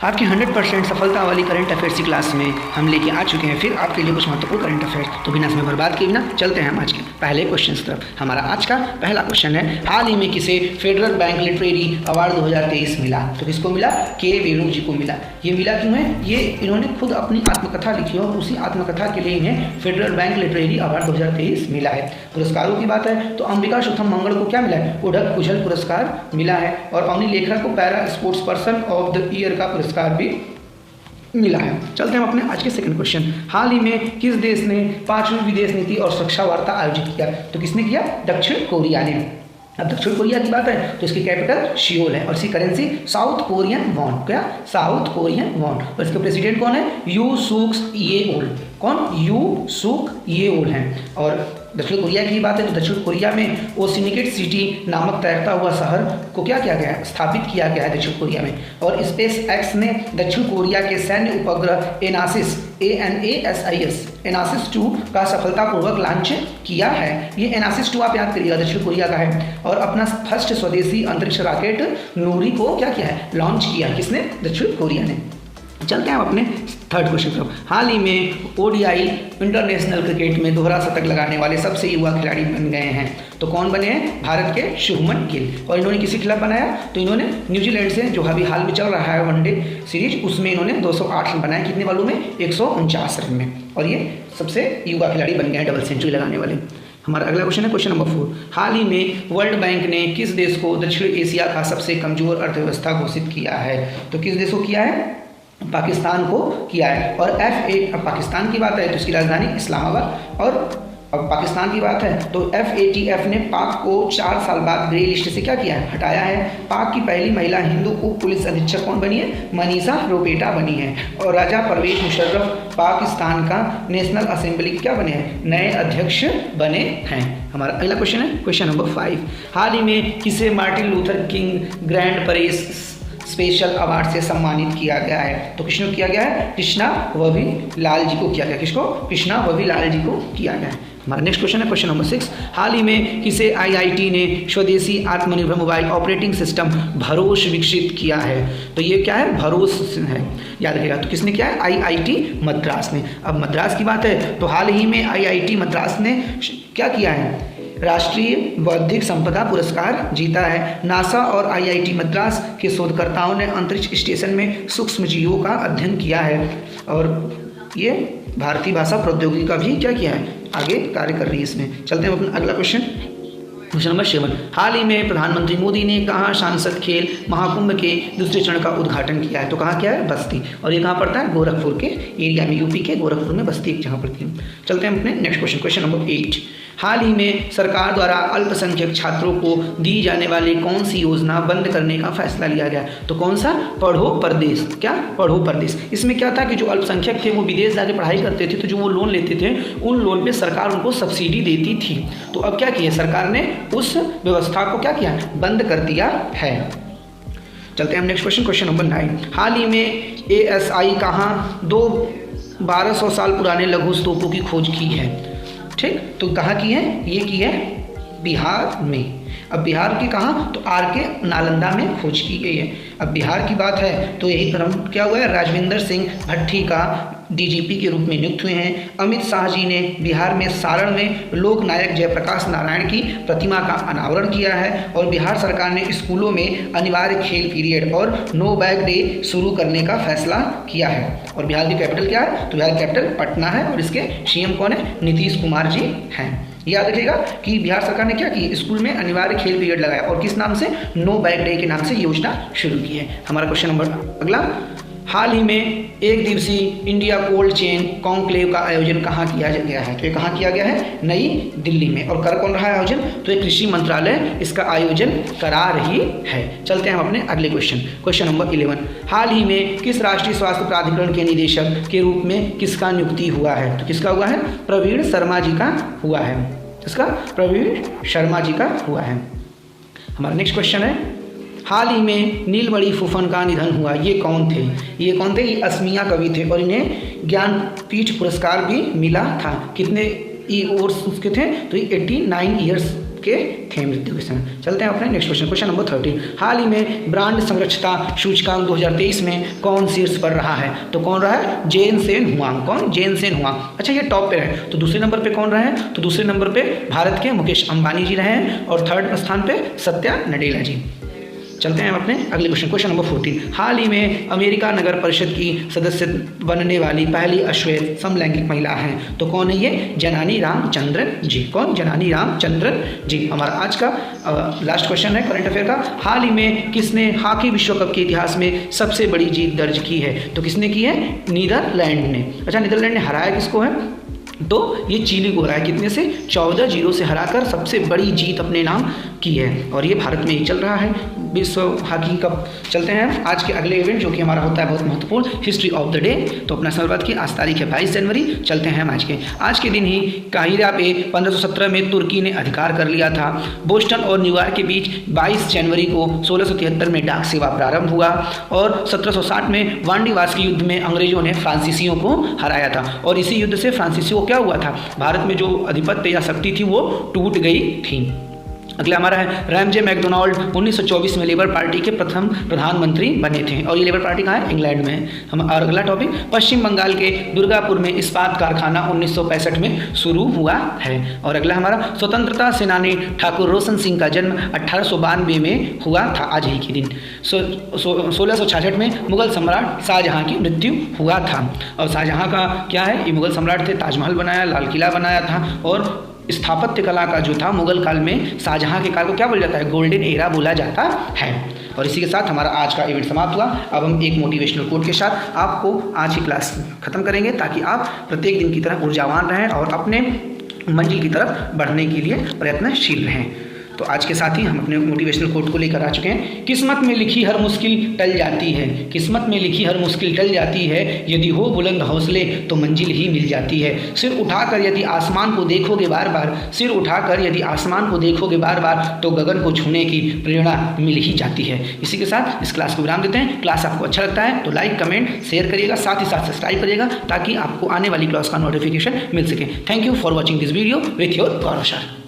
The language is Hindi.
आपकी 100% सफलता वाली करंट अफेयर्स की क्लास में हम लेके आ चुके हैं फिर आपके लिए कुछ महत्वपूर्ण करंट अफेयर्स। तो बिना समय बर्बाद किए बिना चलते हैं हम आज के पहले क्वेश्चन की तरफ। हमारा आज का पहला क्वेश्चन है, हाल ही में किसे फेडरल बैंक लिटरेरी अवार्ड 2023 मिला? तो किसको मिला? के वेणु जी को मिला। ये मिला क्यों है? ये इन्होंने खुद अपनी आत्मकथा लिखी और उसी आत्मकथा के लिए इन्हें फेडरल बैंक लिटरेरी अवार्ड 2023 मिला है। पुरस्कारों की बात है तो अंबिका सुथम मंगल को क्या मिला है? उड़क कुशल पुरस्कार मिला है और अवनी लेखक को para sports person of the year का पुरस्कार भी मिला है। चलते हैं हम अपने आज के सेकंड क्वेश्चन। हाल ही में किस देश ने 5वीं विदेश नीति और सुरक्षा वार्ता आयोजित किया? तो किसने किया? दक्षिण कोरिया ने। अब दक्षिण कोरिया की बात है तो इसकी कैपिटल सियोल है और इसकी करेंसी साउथ कोरियन वॉन। क्या? South Korean von. और इसके प्रेसिडेंट कौन है? यू सुक येओल। कौन? यू सुक येओल हैं। और दक्षिण कोरिया की बात है तो दक्षिण कोरिया में ओसिनिकेट सिटी नामक तैरता हुआ शहर को क्या किया गया है? स्थापित किया गया है दक्षिण कोरिया में। और स्पेस एक्स ने दक्षिण कोरिया के सैन्य उपग्रह एनासिस एनासिस 2 का सफलतापूर्वक लॉन्च किया है। ये एनासिस 2 आप याद करिएगा दक्षिण कोरिया का है और अपना फर्स्ट स्वदेशी अंतरिक्ष रॉकेट नूरी को क्या किया है? लॉन्च किया है। किसने? दक्षिण कोरिया ने। चलते हैं अपने थर्ड क्वेश्चन पर। हाल ही में ओडीआई इंटरनेशनल क्रिकेट में दोहरा शतक लगाने वाले सबसे युवा खिलाड़ी बन गए हैं। तो कौन बने हैं? भारत के शुभमन गिल। और इन्होंने किसी खिलाफ बनाया? तो इन्होंने न्यूजीलैंड से जो अभी हाल में चल रहा है वनडे सीरीज, उसमें इन्होंने 208 रन बनाए। कितने वालों में? 149 रन में। और ये सबसे युवा खिलाड़ी बन गए हैं डबल सेंचुरी लगाने वाले। हमारा अगला क्वेश्चन है क्वेश्चन नंबर 4। हाल ही में वर्ल्ड बैंक ने किस देश को दक्षिण एशिया का सबसे कमजोर अर्थव्यवस्था घोषित किया है? तो किस देश को किया है? पाकिस्तान को किया है। और पाकिस्तान की बात है तो इसकी राजधानी इस्लामाबाद। और अब पाकिस्तान की बात है तो FATF ने पाक को 4 साल बाद ग्रे लिस्ट से क्या किया है? हटाया है। पाक की पहली महिला हिंदू उप पुलिस अधीक्षक कौन बनी है? मनीषा रोपेटा बनी है। और राजा परवेज मुशर्रफ पाकिस्तान का नेशनल असेंबली क्या बने हैं? नए अध्यक्ष बने हैं। हमारा अगला क्वेश्चन है क्वेश्चन नंबर 5। हाल ही में किसे Martin Luther king grand press special award से सम्मानित किया गया है? तो किसको किया गया है? कृष्णा ववी लाल जी को किया गया। किसको? कृष्णा ववी लाल जी को किया गया है। हमारा नेक्स्ट क्वेश्चन है क्वेश्चन नंबर 6। हाल ही में किसे IIT ने स्वदेशी आत्मनिर्भर मोबाइल ऑपरेटिंग सिस्टम भरोस विकसित किया है? तो ये क्या है? भरोस है, याद रखिएगा। तो किसने किया है? IIT मद्रास ने। अब मद्रास की बात है तो हाल ही में IIT मद्रास ने क्या किया है? राष्ट्रीय बौद्धिक संपदा पुरस्कार जीता है। नासा और IIT मद्रास के शोधकर्ताओं ने अंतरिक्ष स्टेशन में सूक्ष्म जीवों का अध्ययन किया है और ये भारतीय भाषा प्रौद्योगिकी का भी क्या किया है? आगे कार्य कर रही है इसमें। चलते हैं अपना अगला क्वेश्चन क्वेश्चन नंबर 7। हाल ही में प्रधानमंत्री मोदी ने कहाँ सांसद खेल महाकुंभ के दूसरे चरण का उद्घाटन किया है? तो कहाँ किया है? बस्ती। और ये कहाँ पड़ता है? गोरखपुर के एरिया में, यूपी के गोरखपुर में बस्ती एक जगह पड़ती है। चलते हैं अपने नेक्स्ट क्वेश्चन क्वेश्चन नंबर 8। हाल ही में सरकार द्वारा अल्पसंख्यक छात्रों को दी जाने वाली कौन सी योजना बंद करने का फैसला लिया गया? तो कौन सा? पढ़ो परदेश। क्या? पढ़ो परदेश। इसमें क्या था कि जो अल्पसंख्यक थे वो विदेश जाके पढ़ाई करते थे तो जो वो लोन लेते थे उन लोन पे सरकार उनको सब्सिडी देती थी। तो अब क्या किया सरकार ने? उस व्यवस्था को क्या किया? बंद कर दिया है। चलते हैं हम नेक्स्ट क्वेश्चन क्वेश्चन नंबर 9। हाल ही में ASI कहाँ 1200 साल पुराने लघु स्तूपों की खोज की है? ठीक, तो कहाँ की है? ये की है बिहार में। अब बिहार की कहाँ? तो RK नालंदा में खोज की गई है। अब बिहार की बात है तो यही क्रम क्या हुआ है? राजविंदर सिंह भट्टी का DGP के रूप में नियुक्त हुए हैं। अमित शाह जी ने बिहार में सारण में लोक नायक जयप्रकाश नारायण की प्रतिमा का अनावरण किया है। और बिहार सरकार ने स्कूलों में अनिवार्य खेल पीरियड और नो बैग डे शुरू करने का फैसला किया है। और बिहार की कैपिटल क्या है? तो बिहार की कैपिटल पटना है और इसके CM कौन है? नीतीश कुमार जी हैं। याद रखिएगा कि बिहार सरकार ने क्या की? स्कूल में अनिवार्य खेल पीरियड लगाया और किस नाम से? नो बैग डे के नाम से योजना शुरू की है। हमारा क्वेश्चन नंबर अगला। हाल ही में 1 दिवसीय इंडिया कोल्ड चेन कॉन्क्लेव का आयोजन कहाँ किया गया है? तो ये कहाँ किया गया है? नई दिल्ली में। और कर कौन रहा है आयोजन? तो ये कृषि मंत्रालय इसका आयोजन करा रही है। चलते हैं हम अपने अगले क्वेश्चन क्वेश्चन नंबर 11। हाल ही में किस राष्ट्रीय स्वास्थ्य प्राधिकरण के निदेशक के रूप में किसका नियुक्ति हुआ है? तो किसका हुआ है? प्रवीण शर्मा जी का हुआ है। किसका? प्रवीण शर्मा जी का हुआ है। हमारा नेक्स्ट क्वेश्चन है, हाल ही में नीलमणि फूफन का निधन हुआ। ये कौन थे? ये कौन थे? ये असमिया कवि थे और इन्हें ज्ञानपीठ पुरस्कार भी मिला था। कितने ईयर्स उसके थे? तो ये 89 ईयर्स के थे मृत्यु के समय। चलते हैं अपने नेक्स्ट क्वेश्चन, क्वेश्चन नंबर 13। हाल ही में ब्रांड संरक्षता सूचकांक 2023 में कौन शीर्ष पर रहा है? तो कौन रहा है? Jensen Huang. कौन? Jensen Huang. अच्छा, ये टॉप पे है। तो दूसरे नंबर पे कौन रहा है? तो दूसरे नंबर पे भारत के मुकेश अंबानी जी रहे हैं और थर्ड स्थान पे सत्या नडेला जी। चलते हैं अपने अगले क्वेश्चन, क्वेश्चन नंबर 14। हाल ही में अमेरिका नगर परिषद की सदस्य बनने वाली पहली अश्वेत समलैंगिक महिला हैं। तो कौन है ये? जनानी रामचंद्रन जी। कौन? जनानी रामचंद्रन जी। हमारा आज का लास्ट क्वेश्चन है करंट अफेयर का। हाल ही में किसने हॉकी विश्व कप के इतिहास में सबसे बड़ी जीत दर्ज की है? तो किसने की है? नीदरलैंड ने। अच्छा, नीदरलैंड ने हराया किसको है? तो ये चिली को हराया। कितने से? 14-0 से हराकर सबसे बड़ी जीत अपने नाम की है और ये भारत में ही चल रहा है विश्व हॉकी कप। चलते हैं आज के अगले इवेंट जो कि हमारा होता है बहुत महत्वपूर्ण, हिस्ट्री ऑफ द डे। तो अपना शुरुआत की, आज तारीख है 22 जनवरी। चलते हैं हम आज के दिन ही काहिरा पे 1517 में तुर्की ने अधिकार कर लिया था। बोस्टन और न्यूयॉर्क के बीच 22 जनवरी को 1673 में डाक सेवा प्रारंभ हुआ और 1760 में वांडीवास के युद्ध में अंग्रेजों ने फ्रांसीसियों को हराया था और इसी युद्ध से फ्रांसीसियों को क्या हुआ था? भारत में जो आधिपत्य या शक्ति थी वो टूट गई थी। अगला हमारा है रैमजे मैकडोनाल्ड 1924 में लेबर पार्टी के प्रथम प्रधानमंत्री बने थे और ये लेबर पार्टी कहाँ है? इंग्लैंड में है। हम और अगला टॉपिक, पश्चिम बंगाल के दुर्गापुर में इस्पात कारखाना 1965 में शुरू हुआ है। और अगला हमारा स्वतंत्रता सेनानी ठाकुर रोशन सिंह का जन्म 1892 में हुआ था आज ही के दिन। 1666 में मुगल सम्राट शाहजहाँ की मृत्यु हुआ था और शाहजहाँ का क्या है? ये मुगल सम्राट थे, ताजमहल बनाया, लाल किला बनाया था और स्थापत्य कला का जो था मुगल काल में शाहजहाँ के काल को क्या बोला जाता है? गोल्डन एरा बोला जाता है। और इसी के साथ हमारा आज का इवेंट समाप्त हुआ। अब हम एक मोटिवेशनल कोट के साथ आपको आज की क्लास खत्म करेंगे ताकि आप प्रत्येक दिन की तरह ऊर्जावान रहें और अपने मंजिल की तरफ बढ़ने के लिए प्रयत्नशील रहें। तो आज के साथ ही हम अपने मोटिवेशनल कोट को लेकर आ चुके हैं। किस्मत में लिखी हर मुश्किल टल जाती है। किस्मत में लिखी हर मुश्किल टल जाती है, यदि हो बुलंद हौसले तो मंजिल ही मिल जाती है। सिर उठाकर यदि आसमान को देखोगे बार बार, सिर उठाकर यदि आसमान को देखोगे बार बार तो गगन को छूने की प्रेरणा मिल ही जाती है। इसी के साथ इस क्लास को विराम देते हैं। क्लास आपको अच्छा लगता है तो लाइक, कमेंट, शेयर करिएगा, साथ ही साथ सब्सक्राइब करिएगा ताकि आपको आने वाली क्लास का नोटिफिकेशन मिल सके। Thank you for watching this video with your Gaurav sir.